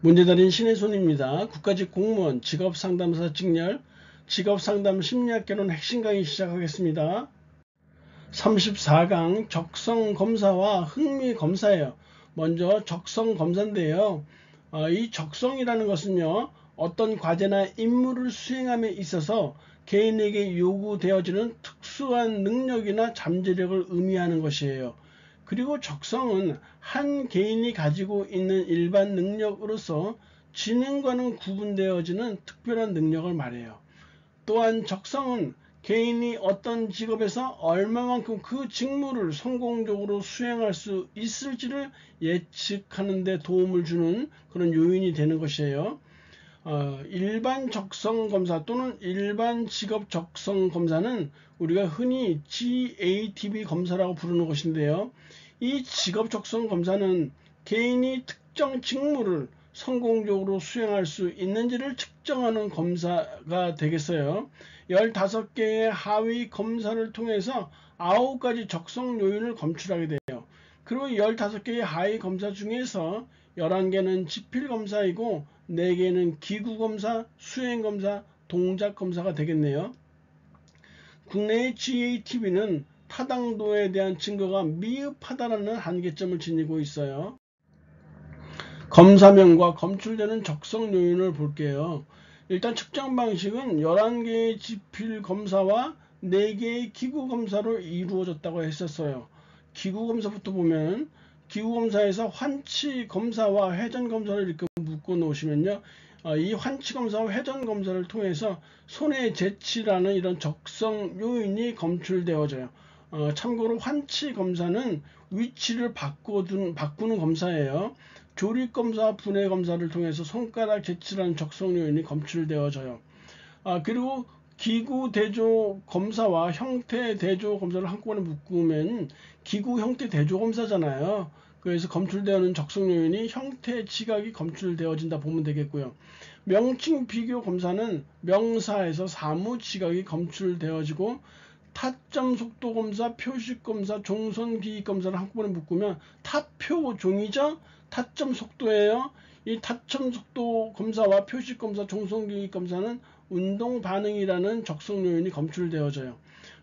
문제달인 신혜손입니다. 국가직 공무원 직업상담사 직렬 직업상담 심리학개론 핵심 강의 시작하겠습니다. 34강 적성검사와 흥미검사예요. 먼저 적성검사인데요. 이 적성이라는 것은요, 어떤 과제나 임무를 수행함에 있어서 개인에게 요구되어지는 특수한 능력이나 잠재력을 의미하는 것이에요. 그리고 적성은 한 개인이 가지고 있는 일반 능력으로서 지능과는 구분되어지는 특별한 능력을 말해요. 또한 적성은 개인이 어떤 직업에서 얼마만큼 그 직무를 성공적으로 수행할 수 있을지를 예측하는 데 도움을 주는 그런 요인이 되는 것이에요. 일반 적성 검사 또는 일반 직업 적성 검사는 우리가 흔히 GATB 검사라고 부르는 것인데요. 이 직업 적성 검사는 개인이 특정 직무를 성공적으로 수행할 수 있는지를 측정하는 검사가 되겠어요. 15개의 하위 검사를 통해서 9가지 적성 요인을 검출하게 돼요. 그리고 15개의 하위 검사 중에서 11개는 지필검사이고 4개는 기구검사, 수행검사, 동작검사가 되겠네요. 국내의 GATB는 타당도에 대한 증거가 미흡하다는 한계점을 지니고 있어요. 검사명과 검출되는 적성 요인을 볼게요. 일단 측정 방식은 11개의 지필검사와 4개의 기구검사로 이루어졌다고 했었어요. 기구검사부터 보면 기구검사에서 환치검사와 회전검사를 이렇게 묶어 놓으시면요. 이 환치검사와 회전검사를 통해서 손의 재치라는 이런 적성 요인이 검출되어져요. 참고로 환치검사는 위치를 바꾸는 검사예요. 조립검사와 분해검사를 통해서 손가락 재치라는 적성 요인이 검출되어져요. 그리고 기구 대조 검사와 형태 대조 검사를 한꺼번에 묶으면 기구 형태 대조 검사잖아요. 그래서 검출되어지는 적성 요인이 형태 지각이 검출되어진다 보면 되겠고요. 명칭 비교 검사는 명사에서 사무 지각이 검출되어지고 타점 속도 검사, 표식 검사, 종선 기입 검사를 한꺼번에 묶으면 타표 종이죠. 타점 속도예요. 이 타점 속도 검사와 표식 검사, 종선 기입 검사는 운동 반응이라는 적성 요인이 검출되어져요.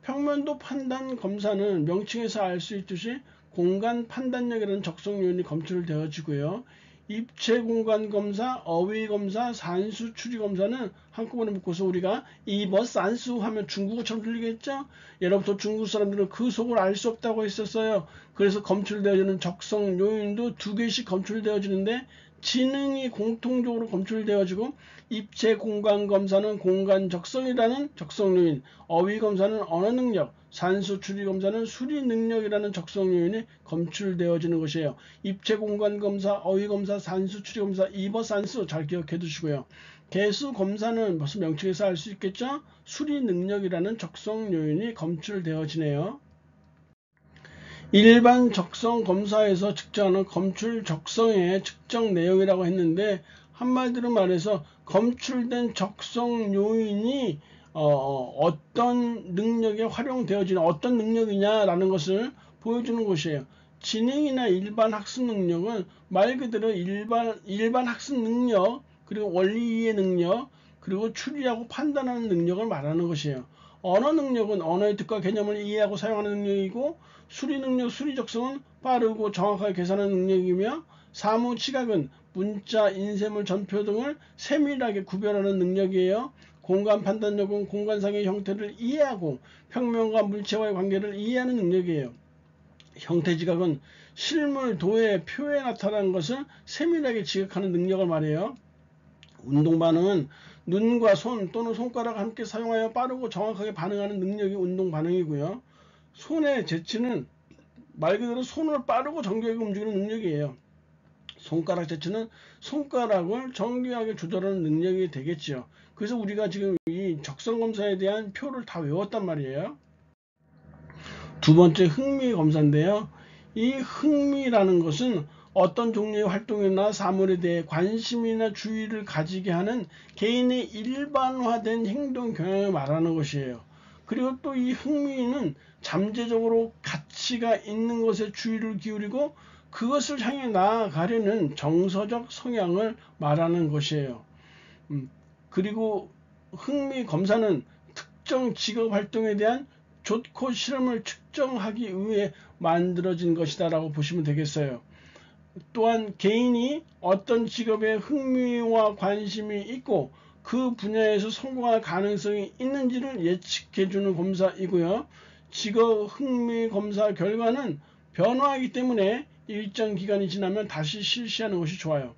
평면도 판단 검사는 명칭에서 알 수 있듯이 공간 판단력이라는 적성 요인이 검출되어지고요. 입체 공간 검사, 어휘 검사, 산수 추리 검사는 한꺼번에 묶어서 우리가 이버 산수 하면 중국어처럼 들리겠죠? 예로부터 중국 사람들은 그 속을 알 수 없다고 했었어요. 그래서 검출되어지는 적성 요인도 2개씩 검출되어지는데 지능이 공통적으로 검출되어지고 입체 공간 검사는 공간 적성이라는 적성 요인, 어휘 검사는 언어 능력, 산수 추리 검사는 수리 능력이라는 적성 요인이 검출되어지는 것이에요. 입체 공간 검사, 어휘 검사, 산수 추리 검사, 이버 산수 잘 기억해 두시고요. 개수 검사는 벌써 명칭에서 알 수 있겠죠? 수리 능력이라는 적성 요인이 검출되어지네요. 일반 적성 검사에서 측정하는 검출 적성의 측정 내용이라고 했는데 한마디로 말해서 검출된 적성 요인이 어떤 능력에 활용되어지는 어떤 능력이냐라는 것을 보여주는 것이에요. 지능이나 일반 학습 능력은 말 그대로 일반 학습 능력, 그리고 원리 이해 능력, 그리고 추리하고 판단하는 능력을 말하는 것이에요. 언어 능력은 언어의 뜻과 개념을 이해하고 사용하는 능력이고, 수리 능력, 수리 적성은 빠르고 정확하게 계산하는 능력이며, 사무 지각은 문자, 인쇄물, 전표 등을 세밀하게 구별하는 능력이에요. 공간 판단력은 공간상의 형태를 이해하고 평면과 물체와의 관계를 이해하는 능력이에요. 형태 지각은 실물, 도해, 표에 나타나는 것을 세밀하게 지각하는 능력을 말해요. 운동 반응은 눈과 손 또는 손가락을 함께 사용하여 빠르고 정확하게 반응하는 능력이 운동 반응이고요. 손의 재치는 말 그대로 손을 빠르고 정교하게 움직이는 능력이에요. 손가락 재치는 손가락을 정교하게 조절하는 능력이 되겠죠. 그래서 우리가 지금 이 적성검사에 대한 표를 다 외웠단 말이에요. 두 번째 흥미검사인데요. 이 흥미라는 것은 어떤 종류의 활동이나 사물에 대해 관심이나 주의를 가지게 하는 개인의 일반화된 행동 경향을 말하는 것이에요. 그리고 또 이 흥미는 잠재적으로 가치가 있는 것에 주의를 기울이고 그것을 향해 나아가려는 정서적 성향을 말하는 것이에요. 그리고 흥미 검사는 특정 직업 활동에 대한 좋고 싫음을 측정하기 위해 만들어진 것이다 라고 보시면 되겠어요. 또한 개인이 어떤 직업에 흥미와 관심이 있고 그 분야에서 성공할 가능성이 있는지를 예측해주는 검사이고요. 직업 흥미 검사 결과는 변화하기 때문에 일정 기간이 지나면 다시 실시하는 것이 좋아요.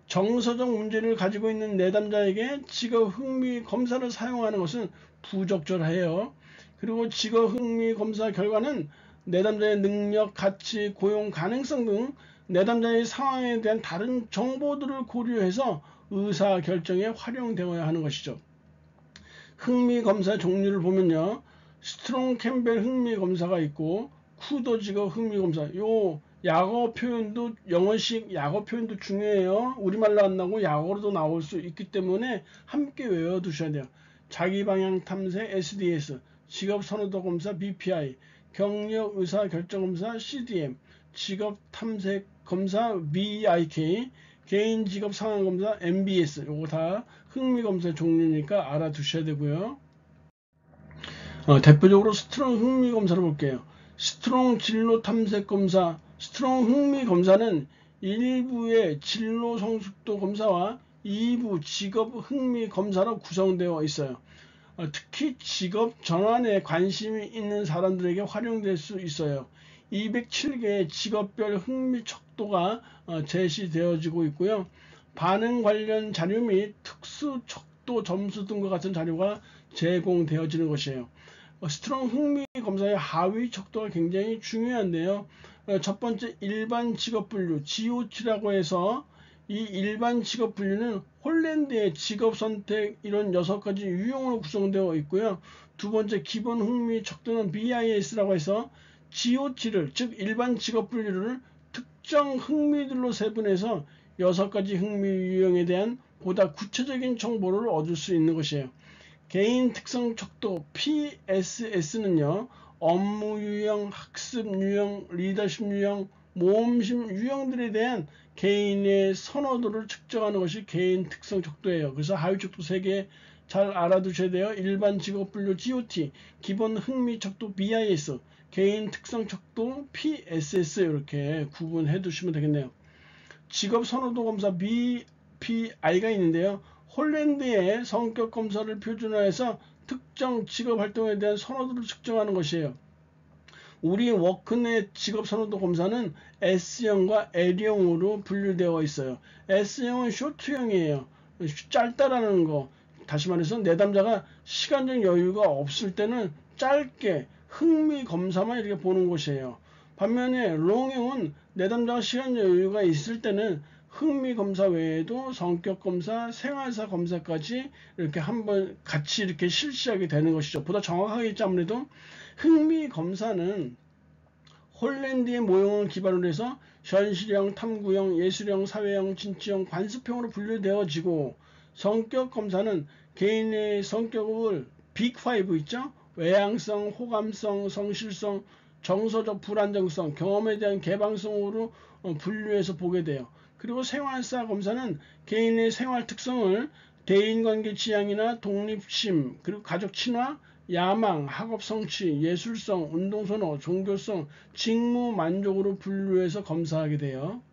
정서적 문제를 가지고 있는 내담자에게 직업 흥미 검사를 사용하는 것은 부적절해요. 그리고 직업 흥미 검사 결과는 내담자의 능력, 가치, 고용 가능성 등 내담자의 상황에 대한 다른 정보들을 고려해서 의사 결정에 활용되어야 하는 것이죠. 흥미 검사 종류를 보면요, 스트롱 캠벨 흥미 검사가 있고 쿠더 직업 흥미 검사. 요 약어 표현도 영어식 약어 표현도 중요해요. 우리말로 안 나오고 약어로도 나올 수 있기 때문에 함께 외워두셔야 돼요. 자기 방향 탐색 SDS, 직업 선호도 검사 BPI, 경력 의사 결정 검사 CDM, 직업 탐색 검사 BIK, 개인 직업 상황 검사 MBS. 요거 다 흥미 검사 종류니까 알아두셔야 되고요. 대표적으로 스트롱 흥미 검사를 볼게요. 스트롱 진로 탐색 검사, 스트롱 흥미 검사는 1부의 진로 성숙도 검사와 2부 직업 흥미 검사로 구성되어 있어요. 특히 직업 전환에 관심이 있는 사람들에게 활용될 수 있어요. 207개의 직업별 흥미 척도가 제시되어지고 있고요. 반응 관련 자료 및 특수 척도 점수 등과 같은 자료가 제공되어지는 것이에요. 스트롱 흥미 검사의 하위 척도가 굉장히 중요한데요. 첫 번째 일반 직업 분류 GOT라고 해서 이 일반 직업 분류는 홀랜드의 직업 선택 이런 6가지 유형으로 구성되어 있고요. 두 번째 기본 흥미 척도는 BIS라고 해서 GOT를 즉 일반 직업 분류를 특정 흥미들로 세분해서 6가지 흥미 유형에 대한 보다 구체적인 정보를 얻을 수 있는 것이에요. 개인 특성 척도 PSS는요, 업무 유형, 학습 유형, 리더십 유형, 모험심 유형들에 대한 개인의 선호도를 측정하는 것이 개인 특성 척도예요. 그래서 하위 척도 3개 잘 알아두셔야 돼요. 일반 직업 분류 GOT, 기본 흥미 척도 BIS, 개인 특성 척도 PSS 이렇게 구분해 두시면 되겠네요. 직업 선호도 검사 BPI가 있는데요. 홀랜드의 성격 검사를 표준화해서 특정 직업 활동에 대한 선호도를 측정하는 것이에요. 우리 워크넷 직업 선호도 검사는 S형과 L형으로 분류되어 있어요. S형은 쇼트형이에요. 짧다라는 거. 다시 말해서 내담자가 시간적 여유가 없을 때는 짧게 흥미 검사만 이렇게 보는 것이에요. 반면에 롱형은 내담자가 시간 여유가 있을 때는 흥미 검사 외에도 성격 검사, 생활사 검사까지 이렇게 한번 같이 이렇게 실시하게 되는 것이죠. 보다 정확하겠죠. 아무래도 흥미 검사는 홀랜드의 모형을 기반으로 해서 현실형, 탐구형, 예술형, 사회형, 진취형, 관습형으로 분류되어지고 성격 검사는 개인의 성격을 빅5 있죠. 외향성, 호감성, 성실성, 정서적 불안정성, 경험에 대한 개방성으로 분류해서 보게 돼요. 그리고 생활사 검사는 개인의 생활 특성을 대인관계 지향이나 독립심, 그리고 가족 친화, 야망, 학업 성취, 예술성, 운동선호, 종교성, 직무 만족으로 분류해서 검사하게 돼요.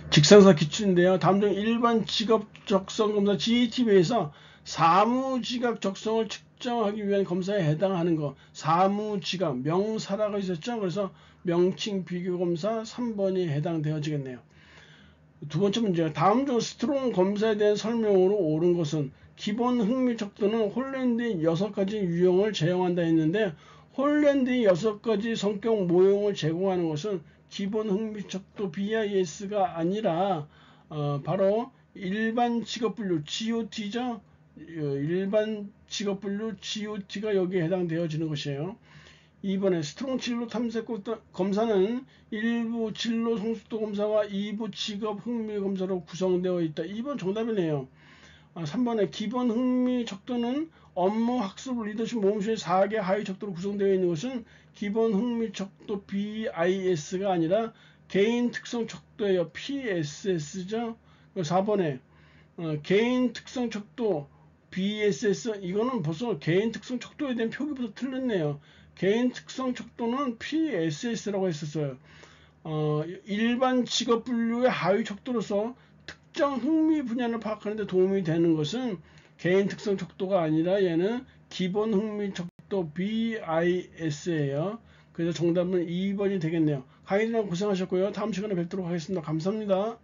직상사 기출인데요. 다음 중 일반 직업 적성 검사 GAT에서 사무직업 적성을 측정하기 위한 검사에 해당하는 거. 사무직업, 명사라고 있었죠. 그래서 명칭 비교 검사 3번이 해당되어지겠네요. 두 번째 문제. 다음 중 스트롱 검사에 대한 설명으로 옳은 것은 기본 흥미 척도는 홀랜드의 6가지 유형을 제공한다 했는데 홀랜드의 6가지 성격 모형을 제공하는 것은 기본 흥미 척도 BIS가 아니라 바로 일반 직업 분류 GOT죠. 일반 직업 분류 GOT가 여기에 해당되어지는 것이에요. 2번에 스트롱 진로 탐색 검사는 1부 진로 성숙도 검사와 2부 직업 흥미 검사로 구성되어 있다. 2번 정답이네요. 3번에 기본 흥미 척도는 업무, 학습, 리더십, 모험수의 4개 하위 척도로 구성되어 있는 것은 기본 흥미 척도 BIS가 아니라 개인 특성 척도예요. PSS죠. 4번에 개인 특성 척도 BSS, 이거는 벌써 개인 특성 척도에 대한 표기부터 틀렸네요. 개인 특성 척도는 PSS라고 했었어요. 일반 직업 분류의 하위 척도로서 특정 흥미 분야를 파악하는 데 도움이 되는 것은 개인 특성 척도가 아니라 얘는 기본 흥미 척도 BIS예요. 그래서 정답은 2번이 되겠네요. 강의들 고생하셨고요. 다음 시간에 뵙도록 하겠습니다. 감사합니다.